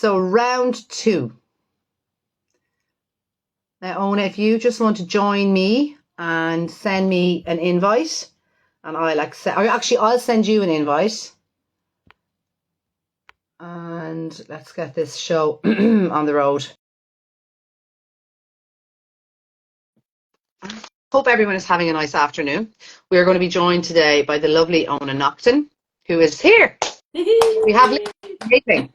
so round 2. Now, Oonagh, if you just want to join me and send me an invite, and I'll accept, or actually, I'll send you an invite. And let's get this show on the road. Hope everyone is having a nice afternoon. We are going to be joined today by the lovely Oonagh, who is here. We have meeting.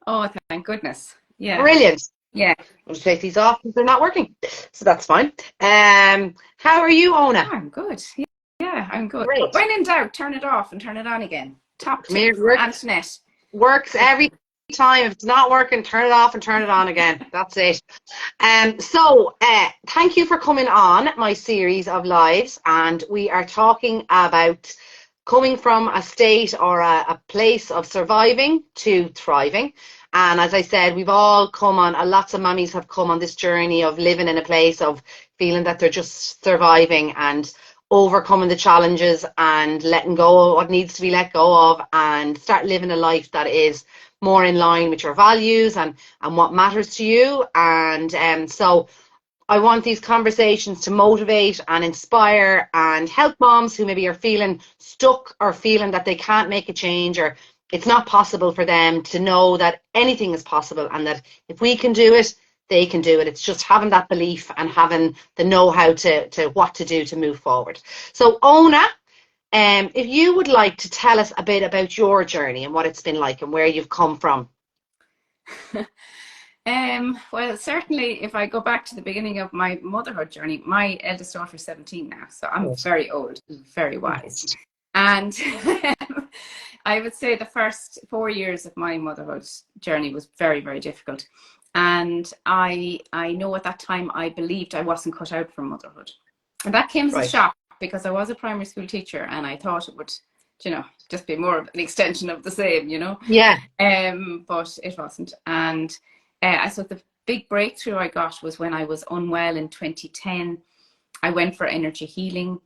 Oh, thank goodness. Yeah. Brilliant. Yeah. I'll just take these off because they're not working. So that's fine. How are you, Oonagh? I'm good. Yeah, I'm good. Great. When in doubt, turn it off and turn it on again. Top Come tip here, for Antoinette. Works every time. If it's not working, turn it off and turn it on again. That's it. So thank you for coming on my series of lives, and we are talking about coming from a state or a place of surviving to thriving. And as I said, we've all come on, lots of mummies have come on this journey of living in a place of feeling that they're just surviving and overcoming the challenges and letting go of what needs to be let go of, and start living a life that is more in line with your values and what matters to you. And so I want these conversations to motivate and inspire and help moms who maybe are feeling stuck or feeling that they can't make a change or it's not possible for them, to know that anything is possible and that if we can do it, they can do it. It's just having that belief and having the know-how to what to do to move forward. So Oonagh, if you would like to tell us a bit about your journey and what it's been like and where you've come from. Well, certainly if I go back to the beginning of my motherhood journey, my eldest daughter is 17 now, so I'm very old, very wise. And I would say the first 4 years of my motherhood journey was very, very difficult. And I know at that time I believed I wasn't cut out for motherhood. And that came as a shock, because I was a primary school teacher and I thought it would, just be more of an extension of the same, Yeah. But it wasn't. And I thought the big breakthrough I got was when I was unwell in 2010. I went for energy healing.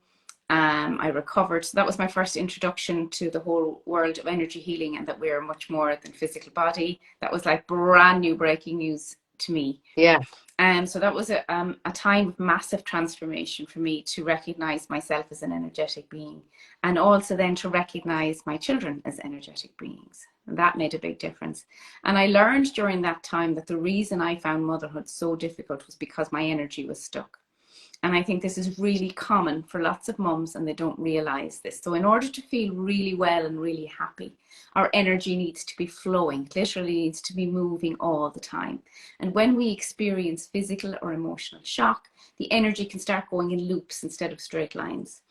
I recovered. So that was my first introduction to the whole world of energy healing, and that we're much more than physical body. That was like brand new breaking news to me. Yeah. So that was a time of massive transformation for me, to recognize myself as an energetic being, and also then to recognize my children as energetic beings. And that made a big difference. And I learned during that time that the reason I found motherhood so difficult was because my energy was stuck. And I think this is really common for lots of mums, and they don't realize this. So in order to feel really well and really happy, our energy needs to be flowing, literally needs to be moving all the time. And when we experience physical or emotional shock, the energy can start going in loops instead of straight lines.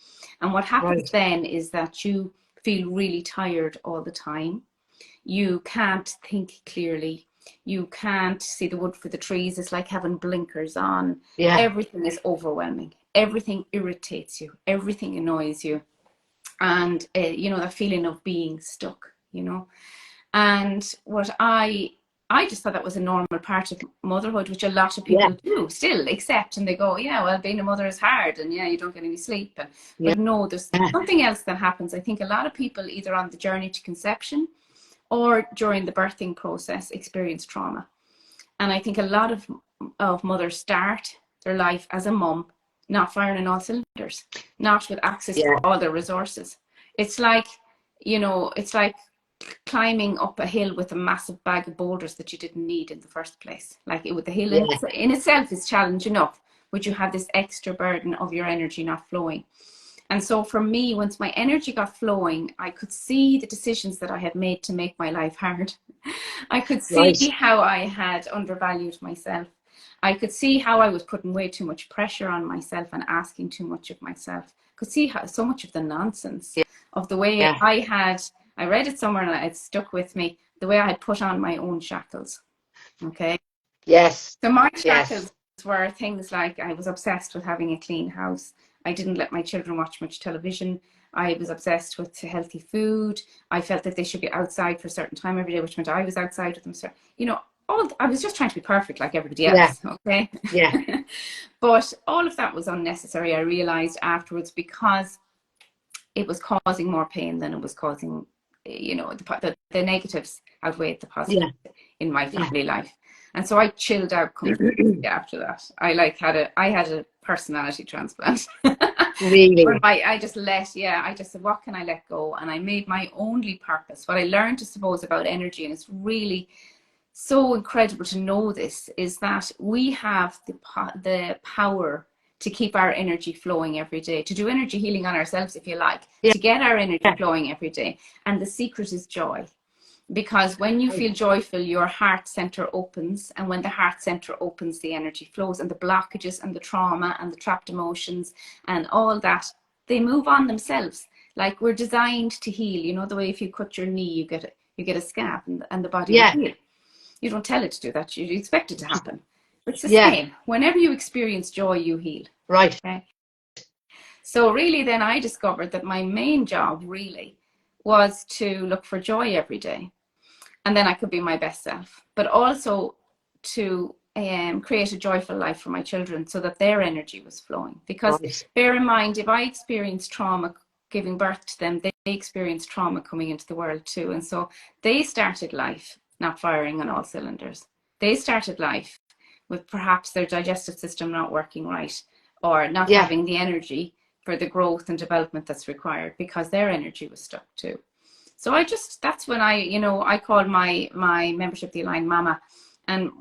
And what happens then is that you feel really tired all the time. You can't think clearly. You can't see the wood for the trees. It's like having blinkers on. Yeah. Everything is overwhelming. Everything irritates you. Everything annoys you. And, that feeling of being stuck, And what I just thought that was a normal part of motherhood, which a lot of people do still accept. And they go, yeah, well, being a mother is hard. And yeah, you don't get any sleep. But no, there's something else that happens. I think a lot of people, either on the journey to conception or during the birthing process, experience trauma. And I think a lot of mothers start their life as a mum not firing on all cylinders, not with access to all their resources. It's like, it's like climbing up a hill with a massive bag of boulders that you didn't need in the first place. Like the hill in itself is challenge enough, but you have this extra burden of your energy not flowing. And so for me, once my energy got flowing, I could see the decisions that I had made to make my life hard. I could see how I had undervalued myself. I could see how I was putting way too much pressure on myself and asking too much of myself. I could see how so much of the nonsense of the way I read it somewhere and it stuck with me, the way I had put on my own shackles. Okay. Yes. So my shackles were things like I was obsessed with having a clean house. I didn't let my children watch much television. I was obsessed with healthy food. I felt that they should be outside for a certain time every day, which meant I was outside with them. So, I was just trying to be perfect like everybody else. Okay. Yeah. But all of that was unnecessary, I realized afterwards, because it was causing more pain than it was causing you know, the negatives outweighed the positives Yeah. in my Yeah. family life. And so I chilled out completely after that. I had a personality transplant. Really. I just I just said, what can I let go? And I made my only purpose. What I learned, I suppose, about energy, and it's really so incredible to know this, is that we have the power to keep our energy flowing every day, to do energy healing on ourselves, if you like, Yeah. to get our energy flowing every day. And the secret is joy. Because when you feel joyful, your heart center opens, and when the heart center opens, the energy flows, and the blockages and the trauma and the trapped emotions and all that, they move on themselves. Like, we're designed to heal. You know, the way if you cut your knee, you get a scab, and the body will Yeah. heal. You don't tell it to do that. You expect it to happen. It's the Yeah. same. Whenever you experience joy, you heal. Right. Okay. So really, then I discovered that my main job really was to look for joy every day. And then I could be my best self, but also to create a joyful life for my children, so that their energy was flowing. Because Right. bear in mind, if I experienced trauma giving birth to them, they experienced trauma coming into the world too. And so they started life not firing on all cylinders. They started life with perhaps their digestive system not working right, or not Yeah. having the energy for the growth and development that's required, because their energy was stuck too. So that's when I call my membership the Aligned Mama. And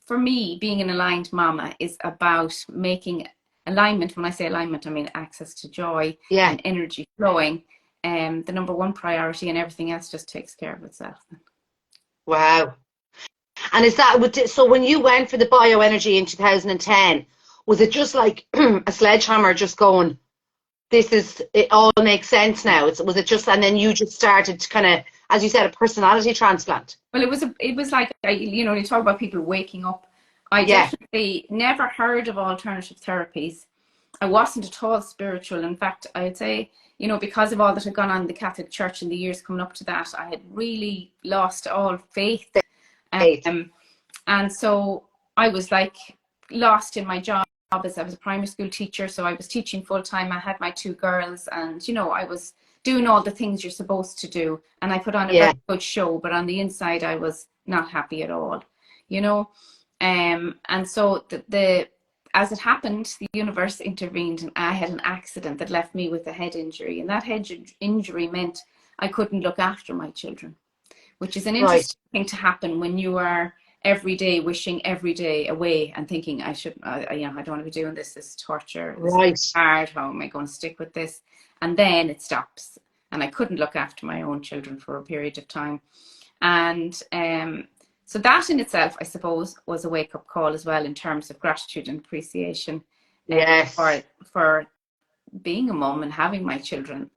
for me, being an aligned mama is about making alignment. When I say alignment, I mean access to joy Yeah. and energy flowing, the number one priority, and everything else just takes care of itself. Wow. And is that so when you went for the bioenergy in 2010, was it just like a sledgehammer just going, it all makes sense now? Was it just, and then you just started to kind of, as you said, a personality transplant? Well, it was like, you talk about people waking up. I Yeah. definitely never heard of alternative therapies. I wasn't at all spiritual. In fact, I'd say, because of all that had gone on in the Catholic Church in the years coming up to that, I had really lost all faith. Faith. And so I was like lost in my job, as I was a primary school teacher. So I was teaching full time. I had my two girls, and, I was doing all the things you're supposed to do. And I put on a Yeah. very good show, but on the inside, I was not happy at all, you know. And so as it happened, the universe intervened, and I had an accident that left me with a head injury. And that head injury meant I couldn't look after my children, which is an Right. interesting thing to happen when you are every day wishing every day away and thinking, I don't want to be doing this. This is torture. This Right. is hard. How am I going to stick with this? And then it stops, and I couldn't look after my own children for a period of time. And so that in itself, I suppose, was a wake-up call as well, in terms of gratitude and appreciation Yes. for being a mom and having my children.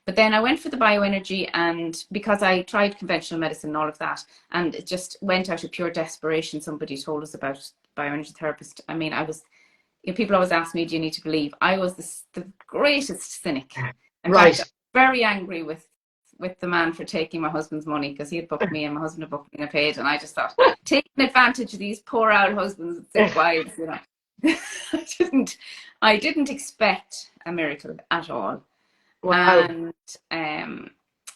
But then I went for the bioenergy, and because I tried conventional medicine and all of that, and it just went out of pure desperation. Somebody told us about bioenergy therapist. I mean, people always ask me, do you need to believe? I was the greatest cynic. In fact, I was very angry with the man for taking my husband's money, because he had booked me and my husband had booked me and I paid, and I just thought, taking advantage of these poor old husbands and sick wives, I didn't expect a miracle at all. Wow. And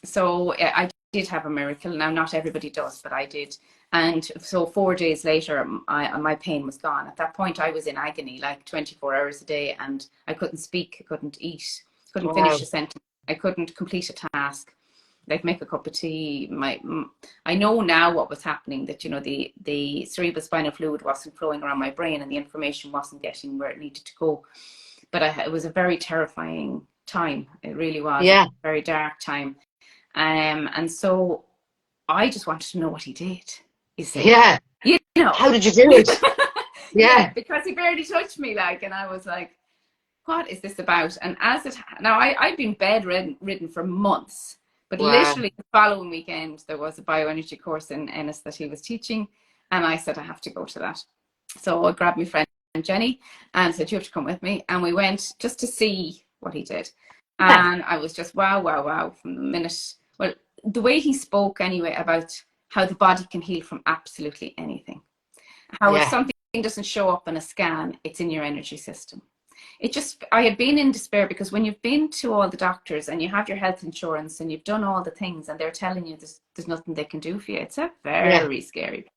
so I did have a miracle. Now, not everybody does, but I did. And so 4 days later, my pain was gone. At that point, I was in agony, like 24 hours a day, and I couldn't speak, I couldn't eat, couldn't finish a sentence, I couldn't complete a task, like make a cup of tea. I know now what was happening, that the cerebral spinal fluid wasn't flowing around my brain, and the information wasn't getting where it needed to go. But it was a very terrifying time. It really was. Yeah. A very dark time. And so I just wanted to know what he did. You see? Yeah. How did you do it? Yeah, because he barely touched me, and I was like, what is this about? And now I'd been bedridden for months, but literally the following weekend there was a bioenergy course in Ennis that he was teaching, and I said, I have to go to that. So I grabbed my friend Jenny and said, you have to come with me. And we went just to see what he did. And I was just wow from the minute. Well, the way he spoke anyway, about how the body can heal from absolutely anything. How if something doesn't show up in a scan, it's in your energy system. I had been in despair, because when you've been to all the doctors and you have your health insurance and you've done all the things and they're telling you there's nothing they can do for you, it's a very scary.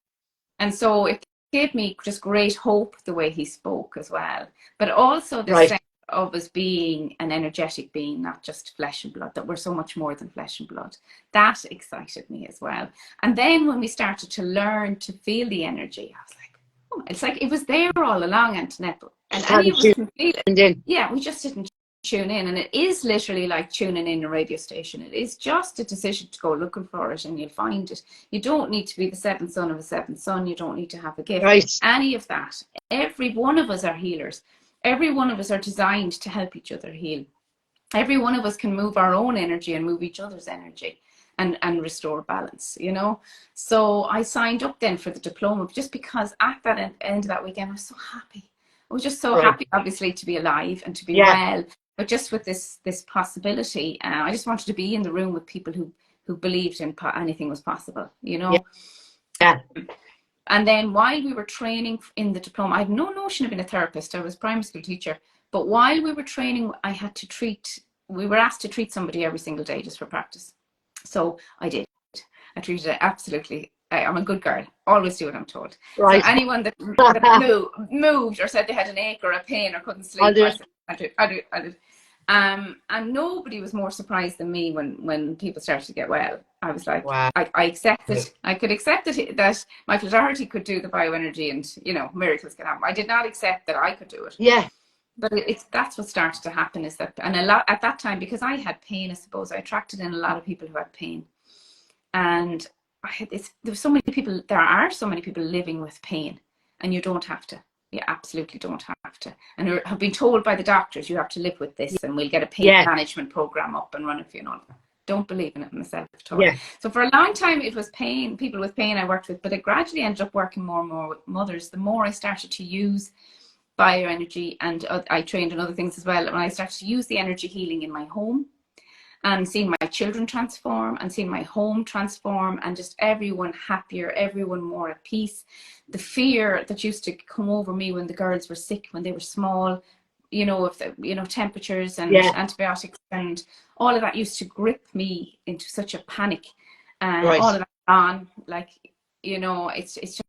And so it gave me just great hope the way he spoke as well, but also the sense of us being an energetic being, not just flesh and blood, that we're so much more than flesh and blood. That excited me as well. And then when we started to learn to feel the energy, I was like, oh, it's like it was there all along, Antoinette, and any of us can feel it. Yeah, we just didn't tune in. And it is literally like tuning in a radio station. It is just a decision to go looking for it and you'll find it. You don't need to be the seventh son of a seventh son. You don't need to have a gift. Any of that. Every one of us are healers. Every one of us are designed to help each other heal. Every one of us can move our own energy and move each other's energy and restore balance, you know. So I signed up then for the diploma, just because at that end of that weekend I was so happy. I was just so happy, obviously, to be alive and to be well, but just with this possibility. I just wanted to be in the room with people who believed in anything was possible, you know. And then while we were training in the diploma, I had no notion of being a therapist. I was a primary school teacher. But while we were training, we were asked to treat somebody every single day just for practice. So I did. I treated it absolutely. I'm a good girl. Always do what I'm told. So anyone that moved or said they had an ache or a pain or couldn't sleep, I did. And nobody was more surprised than me when people started to get well. I was like, I accepted. I could accept that Michael Doherty could do the bioenergy and, you know, miracles can happen. I did not accept that I could do it. Yeah. But that's what started to happen, is that, and a lot at that time, because I had pain, I suppose I attracted in a lot of people who had pain. And there are so many people living with pain, and you don't have to. You absolutely don't have to. And have been told by the doctors, you have to live with this, and we'll get a pain management program up and running for you. No, don't believe in it myself at all. So for a long time, it was pain, people with pain I worked with, but I gradually ended up working more and more with mothers. The more I started to use bioenergy, and I trained in other things as well, when I started to use the energy healing in my home, and seeing my children transform and seeing my home transform, and just everyone happier, everyone more at peace. The fear that used to come over me when the girls were sick, when they were small, you know, if the, you know, temperatures and antibiotics and all of that used to grip me into such a panic. All of that gone. Like, you know, it's just,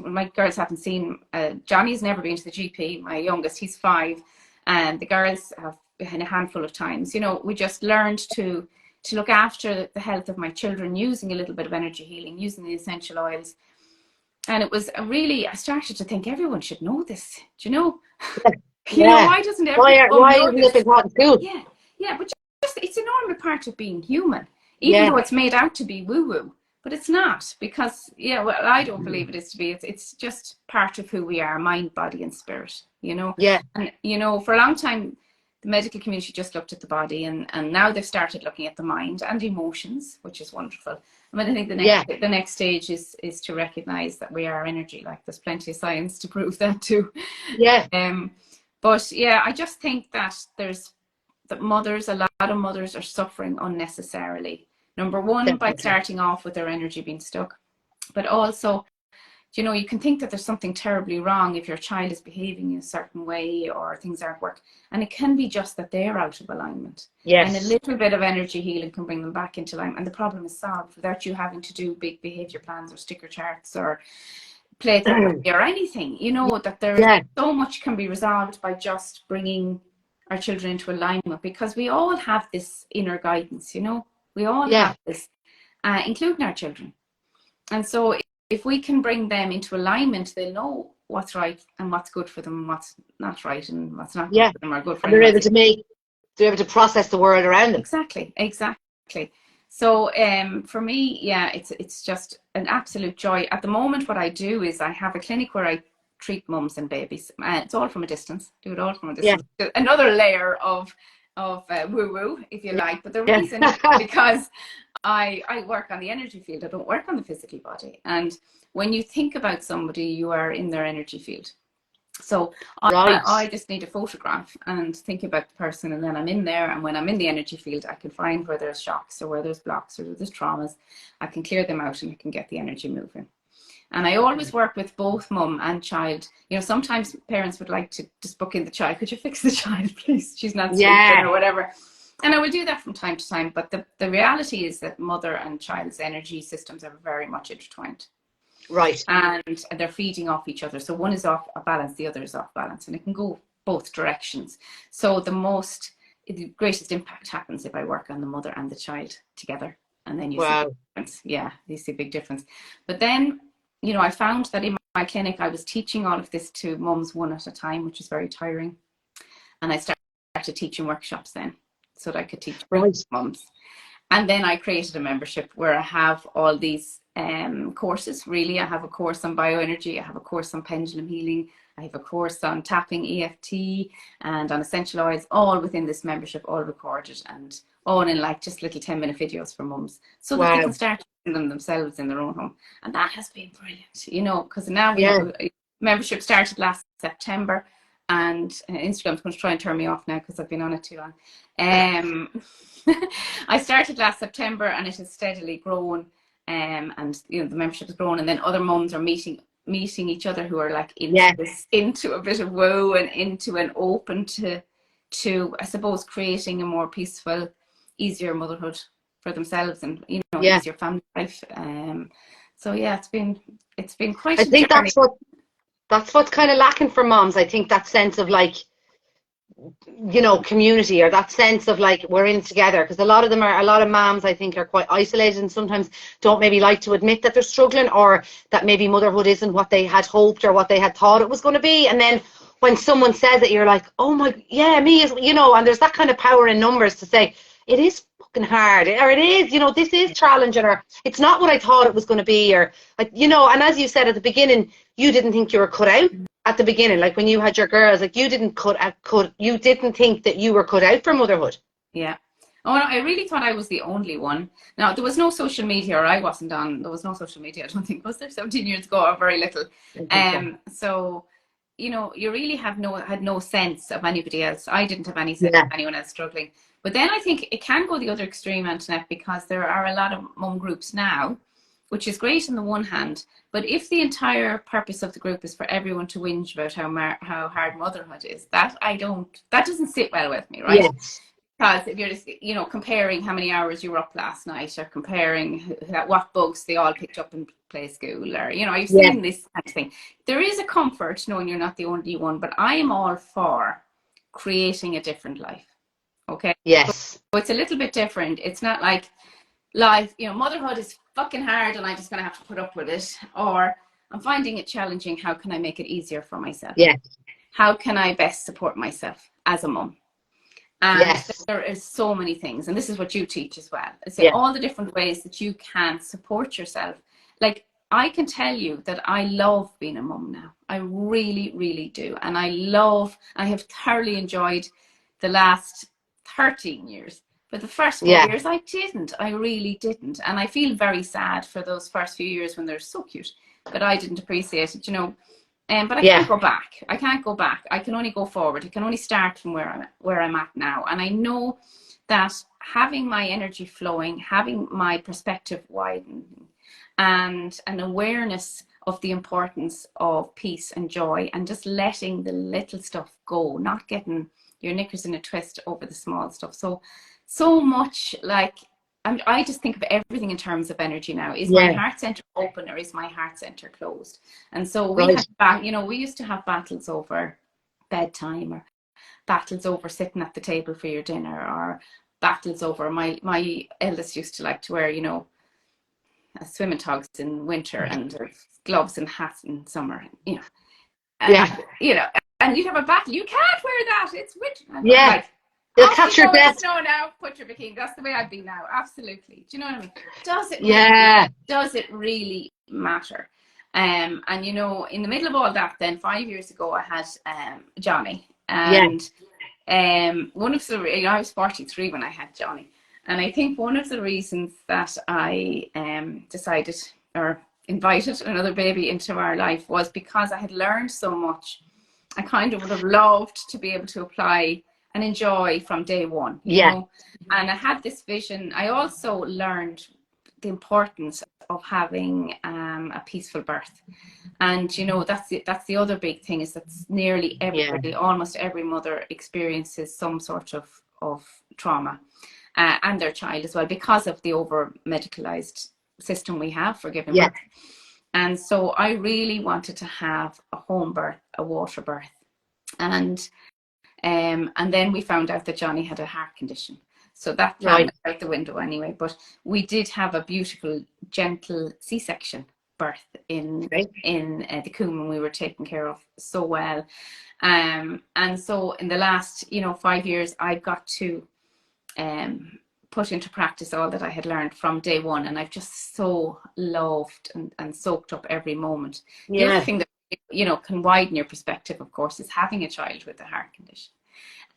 my girls haven't seen, Johnny's never been to the GP, my youngest, he's 5, and the girls have in a handful of times. You know, we just learned to look after the health of my children using a little bit of energy healing, using the essential oils. And it was I started to think everyone should know this. Do you know? You know, why doesn't everyone know this? Yeah, but just it's a normal part of being human, even though it's made out to be woo-woo. But it's not, because, I don't believe it is to be. It's just part of who we are, mind, body and spirit, you know? And, you know, for a long time, the medical community just looked at the body, and now they've started looking at the mind and emotions, which is wonderful. I mean, I think the next stage is to recognize that we are energy. Like, there's plenty of science to prove that too. But I just think that a lot of mothers are suffering unnecessarily. Number one, by starting off with their energy being stuck, but also, you know, you can think that there's something terribly wrong if your child is behaving in a certain way or things aren't working. And it can be just that they're out of alignment. And a little bit of energy healing can bring them back into alignment. And the problem is solved without you having to do big behavior plans or sticker charts or play therapy or anything. You know, that there's so much can be resolved by just bringing our children into alignment, because we all have this inner guidance, you know. We all have this, including our children. And so if we can bring them into alignment, they'll know what's right and what's good for them and what's not right and what's not good for them or good for them. They're able to process the world around them. Exactly. So for me, it's just an absolute joy. At the moment, what I do is I have a clinic where I treat mums and babies. It's all from a distance. Do it all from a distance. Another layer of woo-woo, if you like. But the reason is because I work on the energy field. I don't work on the physical body. And when you think about somebody, you are in their energy field. So I just need a photograph and think about the person, and then I'm in there. And when I'm in the energy field, I can find where there's shocks or where there's blocks or where there's traumas. I can clear them out and I can get the energy moving. And I always work with both mum and child. You know, sometimes parents would like to just book in the child. Could you fix the child, please? She's not sleeping or whatever. And I will do that from time to time. But the reality is that mother and child's energy systems are very much intertwined. Right. And they're feeding off each other. So one is off balance, the other is off balance. And it can go both directions. So the greatest impact happens if I work on the mother and the child together. And then you see the difference. Yeah, you see a big difference. But then, you know, I found that in my clinic, I was teaching all of this to mums one at a time, which is very tiring. And I started teaching workshops then so that I could teach mums. And then I created a membership where I have all these courses. Really, I have a course on bioenergy. I have a course on pendulum healing. I have a course on tapping EFT and on essential oils, all within this membership, all recorded and all in like just little 10-minute videos for mums so that they can start using them themselves in their own home. And that has been brilliant, you know, because now we have a membership started last September, and Instagram's going to try and turn me off now because I've been on it too long. I started last September and it has steadily grown, and you know the membership has grown, and then other mums are meeting each other who are like into a bit of woo and into an open to I suppose creating a more peaceful, easier motherhood for themselves, and you know easier family life. So yeah, it's been quite. I think journey. That's what's kind of lacking for moms. I think that sense of like, you know, community, or that sense of like we're in together, because a lot of moms I think are quite isolated and sometimes don't maybe like to admit that they're struggling, or that maybe motherhood isn't what they had hoped or what they had thought it was going to be. And then when someone says it, you're like, oh my, yeah, me is, you know, and there's that kind of power in numbers to say it is fucking hard, or it is, you know, this is challenging, or it's not what I thought it was going to be, or, you know. And as you said at the beginning, you didn't think you were cut out at the beginning, like when you had your girls, like you didn't you didn't think that you were cut out for motherhood. Yeah. Oh, no, I really thought I was the only one. Now, there was no social media, or I wasn't on, there was no social media, I don't think, was there 17 years ago, or very little. So, you know, you really had no sense of anybody else. I didn't have any sense of anyone else struggling. But then I think it can go the other extreme, Antoinette, because there are a lot of mum groups now, which is great on the one hand, but if the entire purpose of the group is for everyone to whinge about how hard motherhood is, that doesn't sit well with me, right? Yes. Because if you're just, you know, comparing how many hours you were up last night, or comparing what bugs they all picked up in play school, or, you know, you've seen this kind of thing. There is a comfort knowing you're not the only one, but I am all for creating a different life. Okay. Yes. So it's a little bit different. It's not like life, you know, motherhood is fucking hard and I'm just going to have to put up with it, or I'm finding it challenging. How can I make it easier for myself? Yes. How can I best support myself as a mum? And there is so many things, and this is what you teach as well. It's all the different ways that you can support yourself. Like, I can tell you that I love being a mum now. I really, really do. And I have thoroughly enjoyed the last 13 years. But the first 4 years, I didn't. I really didn't. And I feel very sad for those first few years when they're so cute. But I didn't appreciate it, you know. But I can't go back. I can't go back. I can only go forward. I can only start from where I'm at now. And I know that having my energy flowing, having my perspective widening, and an awareness of the importance of peace and joy, and just letting the little stuff go, not getting your knickers in a twist over the small stuff. So much, like, I just think of everything in terms of energy now. Is my heart center open, or is my heart center closed? And so we used to have battles over bedtime, or battles over sitting at the table for your dinner, or battles over, my eldest used to like to wear, you know, swimming togs in winter and gloves and hats in summer, you know. And, you know, and you'd have a battle. You can't wear that. It's winter. Like, they'll catch your death. Snow now. Put your bikini. That's the way I'd be now. Absolutely. Do you know what I mean? Does it really matter? And you know, in the middle of all that, then 5 years ago, I had Johnny, and one of the, you know, I was 43 when I had Johnny, and I think one of the reasons that I decided or invited another baby into our life was because I had learned so much. I kind of would have loved to be able to apply and enjoy from day one, you know. And I had this vision. I also learned the importance of having a peaceful birth. And you know, that's the other big thing, is that nearly everybody, almost every mother experiences some sort of trauma, and their child as well, because of the over medicalized system we have for giving birth. And so I really wanted to have a home birth, a water birth. And then we found out that Johnny had a heart condition. So that plan went out the window anyway. But we did have a beautiful, gentle C-section birth in the Coombe, and we were taken care of so well. And so in the last, 5 years, I got to put into practice all that I had learned from day one. And I've just so loved and soaked up every moment. The other thing that, can widen your perspective, of course, is having a child with a heart condition.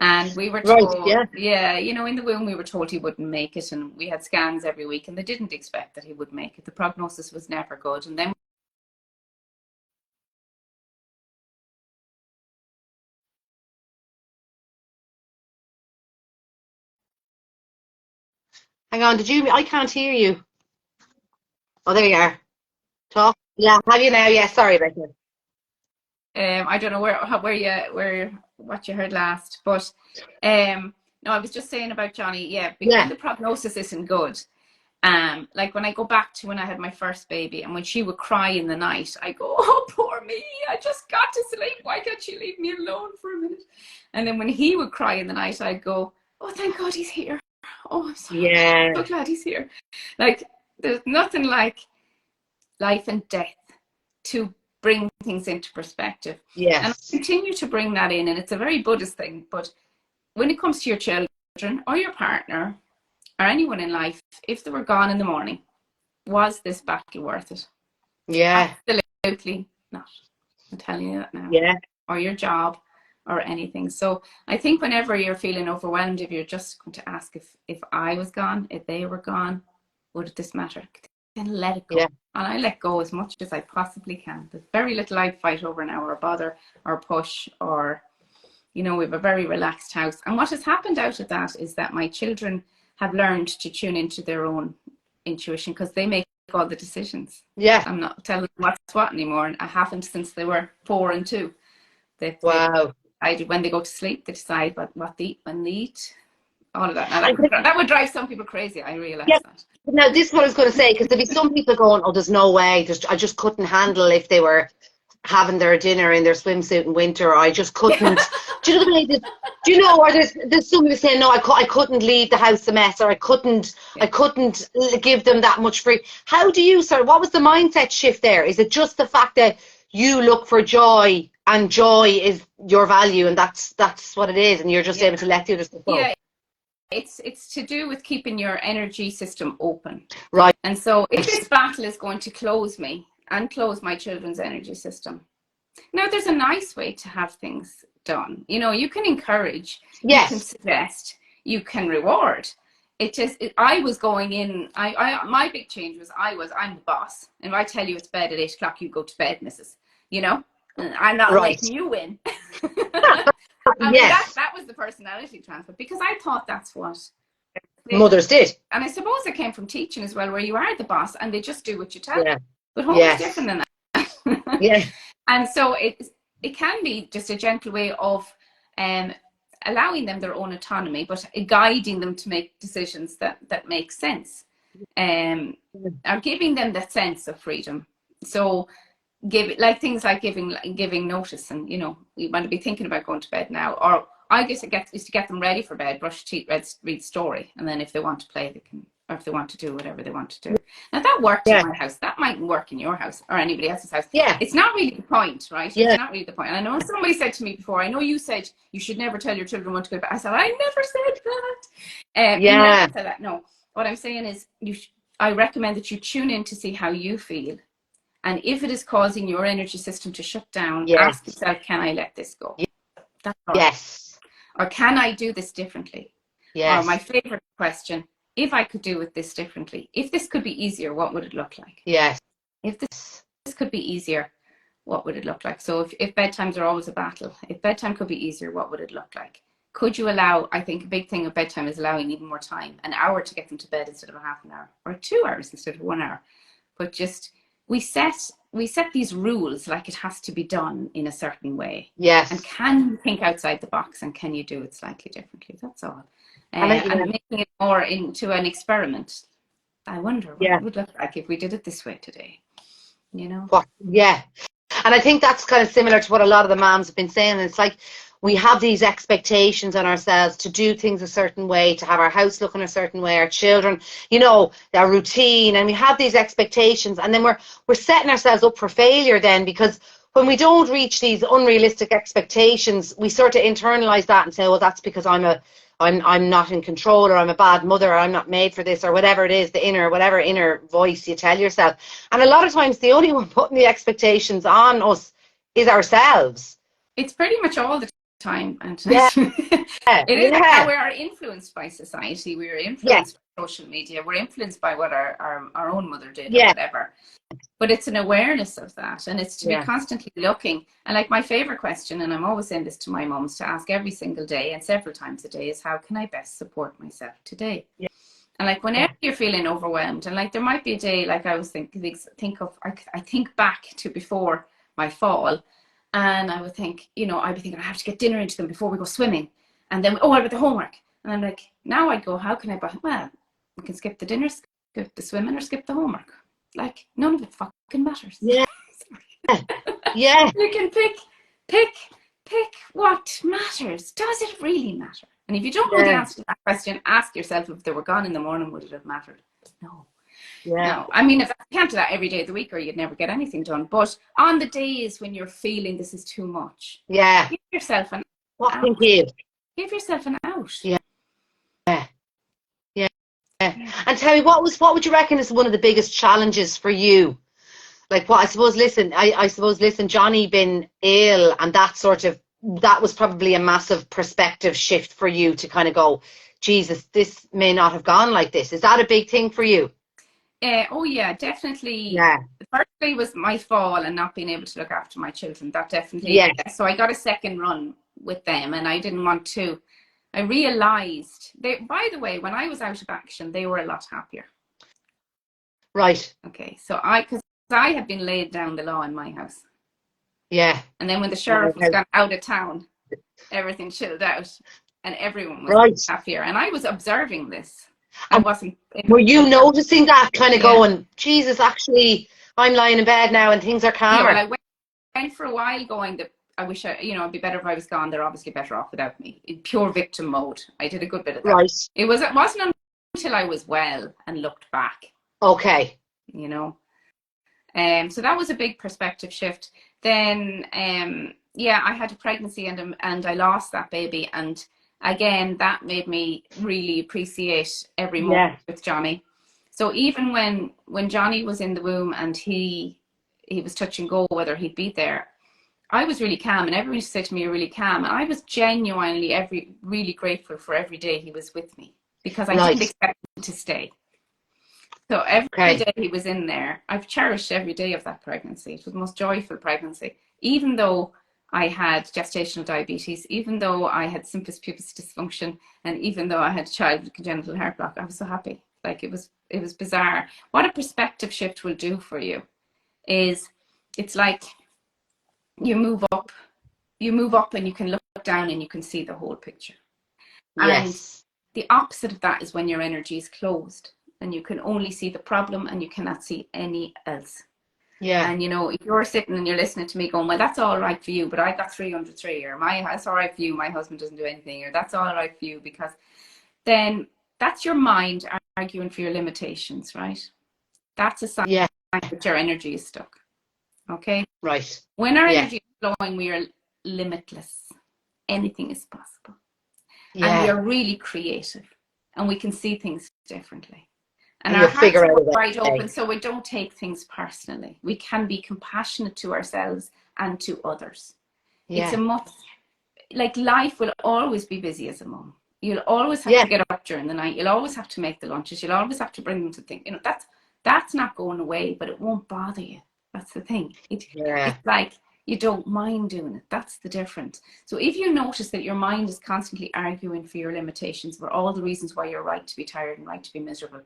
And we were told, in the womb, we were told he wouldn't make it. And we had scans every week, and they didn't expect that he would make it. The prognosis was never good. And then Hang on, I can't hear you. Oh, there you are. Talk. Yeah, have you now? Yeah, sorry about that. I don't know what you heard last, but no, I was just saying about Johnny. Yeah, because the prognosis isn't good. Like when I go back to when I had my first baby, and when she would cry in the night, I go, "Oh, poor me! I just got to sleep. Why can't you leave me alone for a minute?" And then when he would cry in the night, I'd go, "Oh, thank God he's here. Oh, I'm so glad he's here." Like there's nothing like life and death to bring things into perspective. Yes. And I continue to bring that in, and it's a very Buddhist thing, but when it comes to your children or your partner or anyone in life, if they were gone in the morning, was this battle worth it? Yeah. Absolutely not. I'm telling you that now. Yeah. Or your job or anything. So I think whenever you're feeling overwhelmed, if you're just going to ask if I was gone, if they were gone, would this matter? Then let it go. Yeah. And I let go as much as I possibly can. There's very little I fight over now, or bother or push, or we have a very relaxed house. And what has happened out of that is that my children have learned to tune into their own intuition, because they make all the decisions. Yeah. I'm not telling them what's what anymore. And I haven't since they were 4 and 2. They decide when they go to sleep, they decide what they eat, when they eat. All of that. Now, that would drive some people crazy. I realise that. Now, this is what I was going to say, because there'd be some people going, "Oh, there's no way. I just couldn't handle if they were having their dinner in their swimsuit in winter. Or I just couldn't." Do you know what I mean? Do you know? Or there's somebody saying, "No, I couldn't leave the house a mess, or I couldn't give them that much free." How do you, sir? What was the mindset shift there? Is it just the fact that you look for joy, and joy is your value, and that's what it is, and you're just able to let the other stuff go? Yeah. It's to do with keeping your energy system open. Right. And so if this battle is going to close me and close my children's energy system, now there's a nice way to have things done. You can encourage, you can suggest, you can reward. I was going in, my big change was I'm the boss. And if I tell you it's bed at 8 o'clock, you go to bed, missus. I'm not letting you win. I mean, that was the personality transfer, because I thought that's what mothers did. And I suppose it came from teaching as well, where you are the boss and they just do what you tell them. But home is different than that. And so it can be just a gentle way of allowing them their own autonomy, but guiding them to make decisions that make sense, or giving them that sense of freedom. So things like giving notice, and you want to be thinking about going to bed now, or I guess is to get them ready for bed, brush teeth, read story, and then if they want to play, they can, or if they want to do whatever they want to do. Now that worked in my house. That mightn't work in your house or anybody else's house. It's not really the point, right? It's not really the point. And I know somebody said to me before, I know you said you should never tell your children when to go to bed. I said, I never said that. You never said that. No, what I'm saying is I recommend that you tune in to see how you feel. And if it is causing your energy system to shut down, ask yourself, can I let this go? That's all. Or can I do this differently? Or my favorite question, if I could do this differently, if this could be easier, what would it look like? If this could be easier, what would it look like? So if bedtimes are always a battle, if bedtime could be easier, what would it look like? Could you allow, I think a big thing of bedtime is allowing even more time, an hour to get them to bed instead of a half an hour, or 2 hours instead of 1 hour. but just we set these rules, like it has to be done in a certain way. Yes. And can you think outside the box, and can you do it slightly differently? That's all. And making it more into an experiment. I wonder what it would look like if we did it this way today, you know? Yeah. And I think that's kind of similar to what a lot of the moms have been saying. It's like we have these expectations on ourselves to do things a certain way, to have our house looking a certain way, our children, you know, their routine, and we have these expectations, and then we're setting ourselves up for failure then, because when we don't reach these unrealistic expectations, we sort of internalize that and say, well, that's because I'm not in control, or I'm a bad mother, or I'm not made for this, or whatever it is, whatever inner voice you tell yourself. And a lot of times the only one putting the expectations on us is ourselves. It's pretty much all the time. And Yeah. it is how Yeah. we are influenced by society. We are Yeah. influenced by social media. We're influenced by what our own mother did, or Yeah. whatever. But it's an awareness of that, and it's to be constantly looking. And like my favorite question, and I'm always saying this to my mums to ask every single day and several times a day, is how can I best support myself today? Yeah. And like whenever you're feeling overwhelmed, and like there might be a day, like I was I think back to before my fall, and I would think, you know, I'd be thinking I have to get dinner into them before we go swimming, and then what about the homework? And I'm like, now I'd go, how can I? Well, we can skip the dinner, skip the swimming, or skip the homework. Like none of it fucking matters. Yeah. Yeah. You can pick what matters. Does it really matter? And if you don't know the answer to that question, ask yourself, if they were gone in the morning, would it have mattered? No. Yeah. No. I mean, if you can't do that every day of the week, or you'd never get anything done. But on the days when you're feeling this is too much, give yourself an out. Give yourself an out. Yeah. And tell me, what would you reckon is one of the biggest challenges for you? Like, what I suppose, listen, Johnny been ill, and that was probably a massive perspective shift for you to kind of go, Jesus, this may not have gone like this. Is that a big thing for you? Oh yeah, definitely. Yeah. Firstly was my fall and not being able to look after my children. That definitely. So I got a second run with them, and I didn't want to. I realized by the way, when I was out of action, they were a lot happier. Right. Okay. So because I had been laid down the law in my house. Yeah. And then when the sheriff was gone out of town, everything chilled out, and everyone was happier. And I was observing this. Were you noticing that, kind of going, Jesus, actually, I'm lying in bed now and things are calmer? Yeah, well, I went for a while going that I wish it'd be better if I was gone. They're obviously better off without me. In pure victim mode. I did a good bit of that. Right. It wasn't until I was well and looked back. Okay. You know. So that was a big perspective shift. Then I had a pregnancy and I lost that baby, and again that made me really appreciate every moment with Johnny. So even when Johnny was in the womb and he was touch and go whether he'd be there, I was really calm, and everyone said to me, "You're really calm," and I was genuinely really grateful for every day he was with me, because I didn't expect him to stay. So every day he was in there, I've cherished every day of that pregnancy. It was the most joyful pregnancy. Even though I had gestational diabetes, even though I had symphysis pubis dysfunction, and even though I had a child with congenital heart block, I was so happy. Like it was bizarre. What a perspective shift will do for you is, it's like you move up and you can look down and you can see the whole picture. Yes. And the opposite of that is when your energy is closed, and you can only see the problem and you cannot see any else. Yeah. And if you're sitting and you're listening to me going, well, that's all right for you, but I got 303, or that's all right for you, my husband doesn't do anything, or that's all right for you, because then that's your mind arguing for your limitations, right? That's a sign that your energy is stuck. Okay? Right. When our energy is flowing, we are limitless. Anything is possible. And we are really creative, and we can see things differently. And our hearts are wide open, so we don't take things personally. We can be compassionate to ourselves and to others. It's like life will always be busy as a mum. You'll always have to get up during the night. You'll always have to make the lunches. You'll always have to bring them to things. That's not going away, but it won't bother you. That's the thing. It's like you don't mind doing it. That's the difference. So if you notice that your mind is constantly arguing for your limitations, for all the reasons why you're right to be tired and right to be miserable,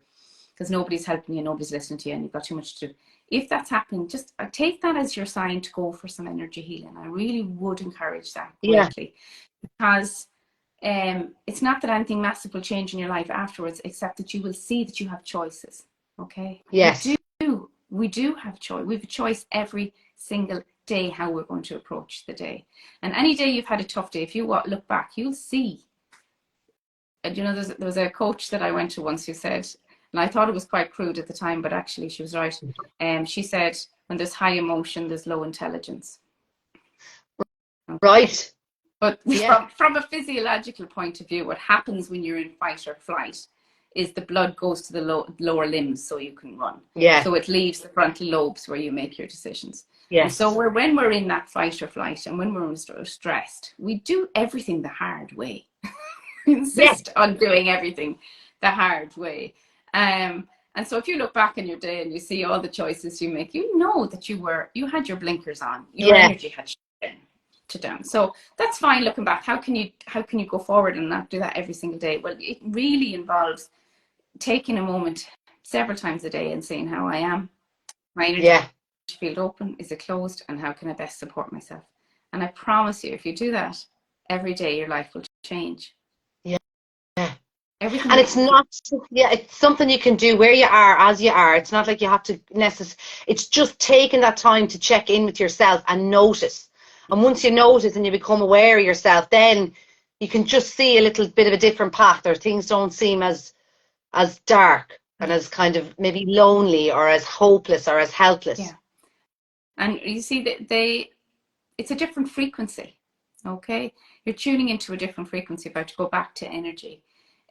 because nobody's helping you, nobody's listening to you, and you've got too much to do. If that's happening, just take that as your sign to go for some energy healing. I really would encourage that greatly, because it's not that anything massive will change in your life afterwards, except that you will see that you have choices. Okay. Yes. We do have choice. We have a choice every single day how we're going to approach the day. And any day you've had a tough day, if you look back, you'll see. And there was a coach that I went to once who said, and I thought it was quite crude at the time, but actually she was right. She said, when there's high emotion, there's low intelligence. Okay. Right. But from a physiological point of view, what happens when you're in fight or flight is the blood goes to the lower limbs so you can run. Yeah. So it leaves the frontal lobes where you make your decisions. Yes. And so when we're in that fight or flight, and when we're stressed, we do everything the hard way. Insist on doing everything the hard way. And so if you look back in your day and you see all the choices you make, you know that you had your blinkers on. Your energy had to down. So that's fine looking back. How can you go forward and not do that every single day? Well, it really involves taking a moment several times a day and saying how I am. My energy field open, is it closed, and how can I best support myself? And I promise you, if you do that every day, your life will change. Everything. And it's not, it's something you can do where you are, as you are. It's not like you have to it's just taking that time to check in with yourself and notice. And once you notice and you become aware of yourself, then you can just see a little bit of a different path, or things don't seem as dark and as kind of maybe lonely or as hopeless or as helpless. Yeah. And you see that it's a different frequency. Okay. You're tuning into a different frequency. About to go back to energy.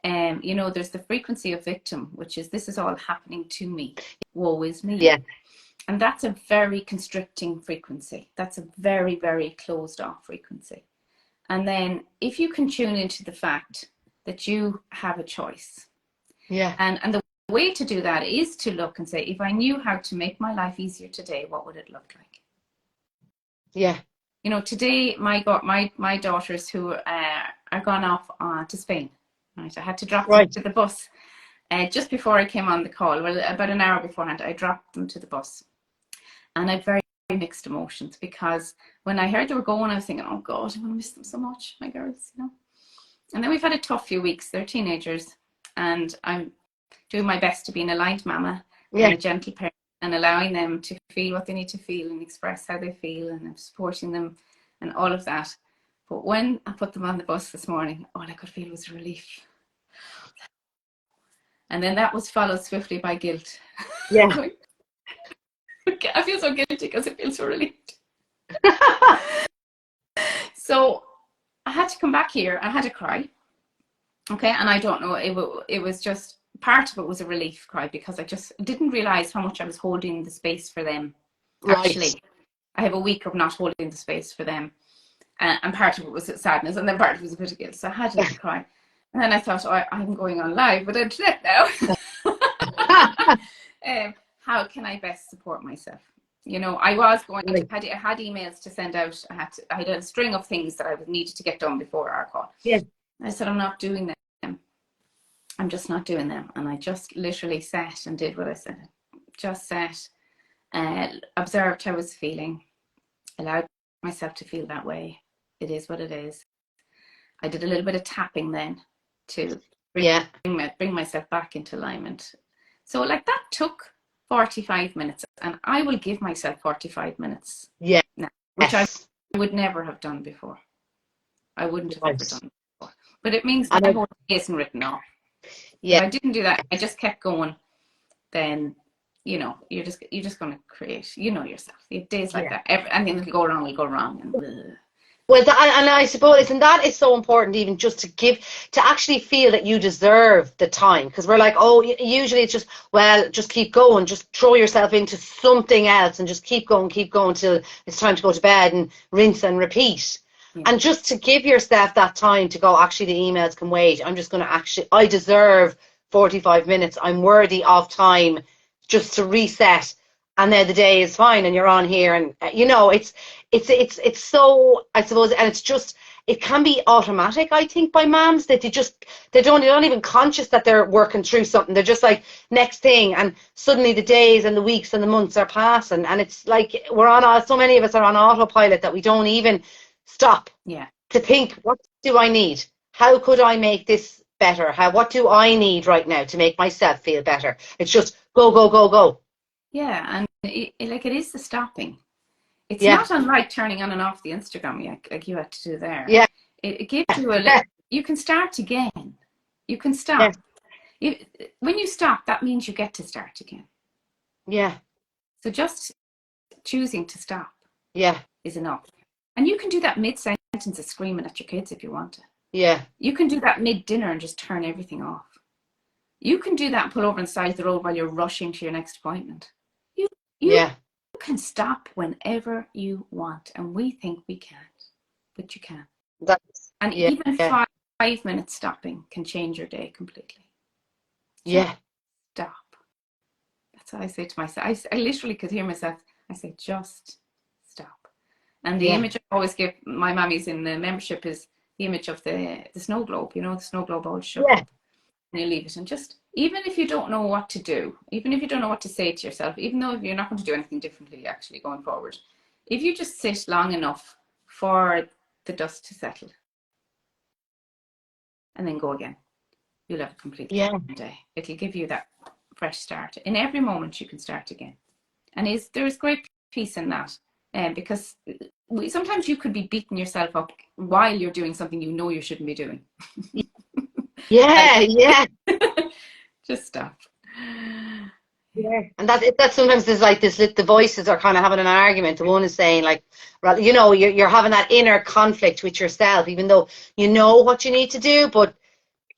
There's the frequency of victim, which is, this is all happening to me. Woe is me. Yeah. And that's a very constricting frequency. That's a very, very closed off frequency. And then if you can tune into the fact that you have a choice. Yeah. And the way to do that is to look and say, if I knew how to make my life easier today, what would it look like? Yeah. Today, my daughters who are gone off to Spain. Right, I had to drop them to the bus just before I came on the call. Well, about an hour beforehand, I dropped them to the bus. And I had very mixed emotions, because when I heard they were going, I was thinking, oh God, I'm going to miss them so much, my girls, And then we've had a tough few weeks. They're teenagers, and I'm doing my best to be an aligned mama and a gentle parent, and allowing them to feel what they need to feel and express how they feel, and I'm supporting them and all of that. But when I put them on the bus this morning, all I could feel was relief. And then that was followed swiftly by guilt. Yeah. I feel so guilty because I feel so relieved. So I had to come back here. I had to cry. Okay. And I don't know, it was just, part of it was a relief cry, because I just didn't realize how much I was holding the space for them. Actually, I have a week of not holding the space for them. And part of it was sadness, and then part of it was a bit of guilt. So I had to cry. And then I thought, I'm going on live with internet now. How can I best support myself? I was going to, I had emails to send out. I had a string of things that I needed to get done before our call. Yeah. I said, I'm not doing them. I'm just not doing them. And I just literally sat and did what I said. Just sat, observed how I was feeling, allowed myself to feel that way. It is what it is. I did a little bit of tapping then to bring myself back into alignment. So like that took 45 minutes, and I will give myself 45 minutes now, which I would never have done before. I wouldn't have ever done before. But it means that my whole day isn't written off. If I didn't do that, I just kept going, then you're just going to create, yourself. Days like that, anything that will go wrong will go wrong. And well, and I suppose, and that is so important, even just to actually feel that you deserve the time, because we're like, oh, usually it's just, well, just keep going, just throw yourself into something else and just keep going till it's time to go to bed, and rinse and repeat. And just to give yourself that time to go, actually, the emails can wait. I'm just going to I deserve 45 minutes. I'm worthy of time just to reset. And then the day is fine, and you're on here, and it's so, I suppose, and it's just it can be automatic, I think, by moms, that they're not even conscious that they're working through something. They're just like next thing, and suddenly the days and the weeks and the months are passing, and it's like so many of us are on autopilot that we don't even stop to think, what do I need? How could I make this better? What do I need right now to make myself feel better? It's just go, go, go, go. Yeah, and it is the stopping. It's Yeah. not unlike turning on and off the Instagram like you had to do there. Yeah. It gives you you can start again. You can Yeah. stop. When you stop, that means you get to start again. Yeah. So just choosing to stop is enough. And you can do that mid-sentence of screaming at your kids if you want to. Yeah. You can do that mid-dinner and just turn everything off. You can do that and pull over on the side of the road while you're rushing to your next appointment. You can stop whenever you want, and we think we can't, but you can. Even 5 minutes stopping can change your day completely. Just stop. That's what I say to myself. I literally could hear myself. I say, just stop. And the image I always give my mammies in the membership is the image of the snow globe. You know, the snow globe always shows up. And you leave it, and just, even if you don't know what to do, even if you don't know what to say to yourself, even though you're not going to do anything differently actually going forward, if you just sit long enough for the dust to settle and then go again, you'll have a completely different day. It'll give you that fresh start. In every moment you can start again, and there's great peace in that, because sometimes you could be beating yourself up while you're doing something you know you shouldn't be doing. Just stop. Yeah, and that sometimes there's like the voices are kind of having an argument. The one is saying, like, you know, you're having that inner conflict with yourself, even though you know what you need to do, but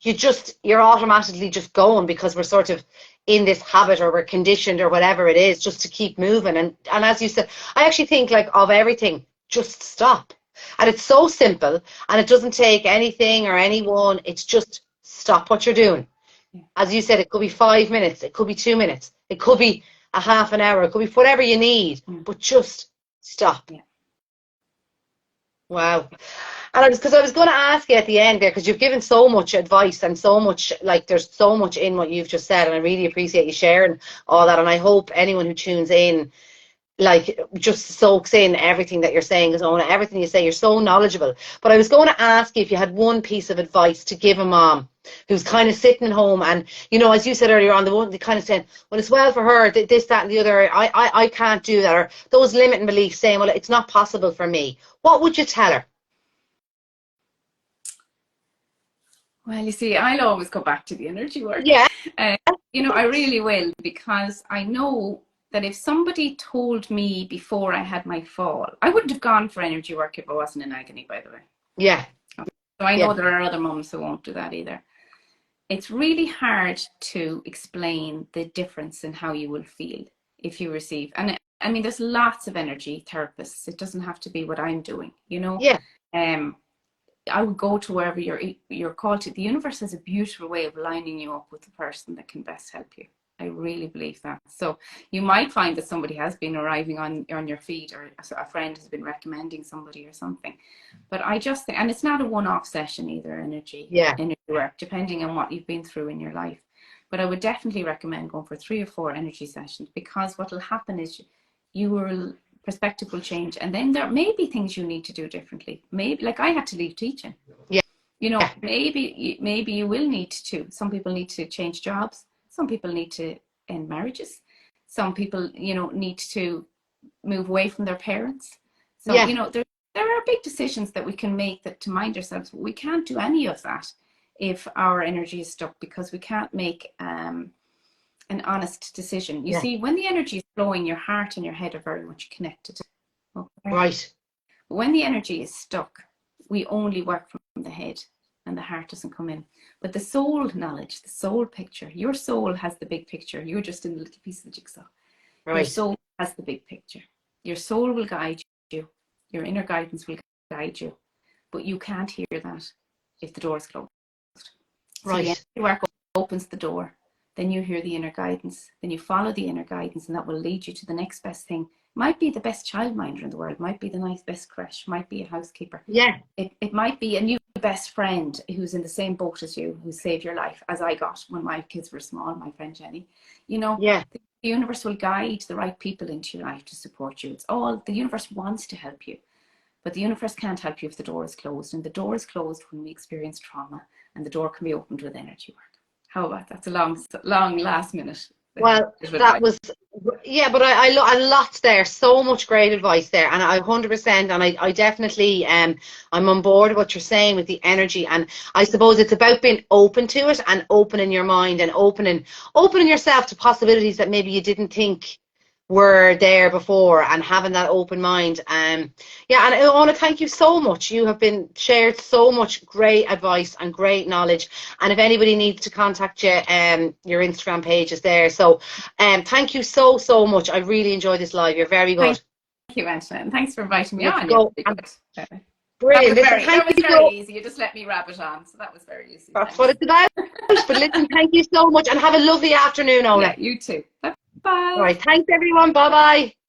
you're automatically just going, because we're sort of in this habit, or we're conditioned, or whatever it is, just to keep moving. And as you said, I actually think, like, of everything, just stop. And it's so simple, and it doesn't take anything or anyone. It's just stop what you're doing. As you said, it could be 5 minutes, it could be 2 minutes, it could be a half an hour, it could be whatever you need, but just stop. Wow. And because I was going to ask you at the end there, because you've given so much advice, and so much, like, there's so much in what you've just said, and I really appreciate you sharing all that. And I hope anyone who tunes in, like, just soaks in everything that you're saying, because Oonagh, everything you say, you're so knowledgeable. But I was going to ask you if you had one piece of advice to give a mom who's kind of sitting at home, and, you know, as you said earlier on, the one that kind of saying, well, it's well for her, this, that, and the other, I can't do that, or those limiting beliefs saying, well, it's not possible for me. What would you tell her? Well, you see, I'll always go back to the energy work. Yeah. You know, I really will, because I know that if somebody told me before I had my fall, I wouldn't have gone for energy work if I wasn't in agony, by the way. Yeah. So I know there are other mums who won't do that either. It's really hard to explain the difference in how you will feel if you receive. And I mean, there's lots of energy therapists. It doesn't have to be what I'm doing, you know? Yeah. I would go to wherever you're called to. The universe has a beautiful way of lining you up with the person that can best help you. I really believe that. So you might find that somebody has been arriving on your feed, or a friend has been recommending somebody or something. But I just think, and it's not a one-off session either, energy work, depending on what you've been through in your life. But I would definitely recommend going for 3 or 4 energy sessions, because what will happen is perspective will change, and then there may be things you need to do differently. Maybe, like, I had to leave teaching. You know, maybe you will need to. Some people need to change jobs. Some people need to end marriages. Some people, you know, need to move away from their parents. So, you know, there are big decisions that we can make, that to mind ourselves. We can't do any of that if our energy is stuck, because we can't make an honest decision. You see, when the energy is flowing, your heart and your head are very much connected. Okay? Right. When the energy is stuck, we only work from the head, and the heart doesn't come in. But the soul knowledge, the soul picture, your soul has the big picture. You're just in the little piece of the jigsaw. Right. Your soul has the big picture. Your soul will guide you. Your inner guidance will guide you. But you can't hear that if the door is closed. So the energy work opens the door. Then you hear the inner guidance. Then you follow the inner guidance, and that will lead you to the next best thing might be the best childminder in the world, might be the nice best creche, might be a housekeeper. Yeah. It might be a new best friend who's in the same boat as you, who saved your life, as I got when my kids were small, my friend Jenny. You know, Yeah. the universe will guide the right people into your life to support you. It's all, the universe wants to help you, but the universe can't help you if the door is closed. And the door is closed when we experience trauma, and the door can be opened with energy work. How about that? It's a long last minute. Well, that was, yeah, but I lots there, so much great advice there, and I 100%, and I definitely, I'm on board with what you're saying with the energy, and I suppose it's about being open to it, and opening your mind, and opening yourself to possibilities that maybe you didn't think were there before, and having that open mind. Yeah, and I want to thank you so much. You have been shared so much great advice and great knowledge. And if anybody needs to contact you, your Instagram page is there. So thank you so much. I really enjoyed this live. You're very good. Thank you, Angela, and thanks for inviting me Let's on. go. Yeah, good. Brilliant. That was very easy. You just let me rabbit on, so that was very easy. That's what it's about. But listen, thank you so much, and have a lovely afternoon, Oonagh. Yeah, you too. Bye. All right. Thanks, everyone. Bye-bye.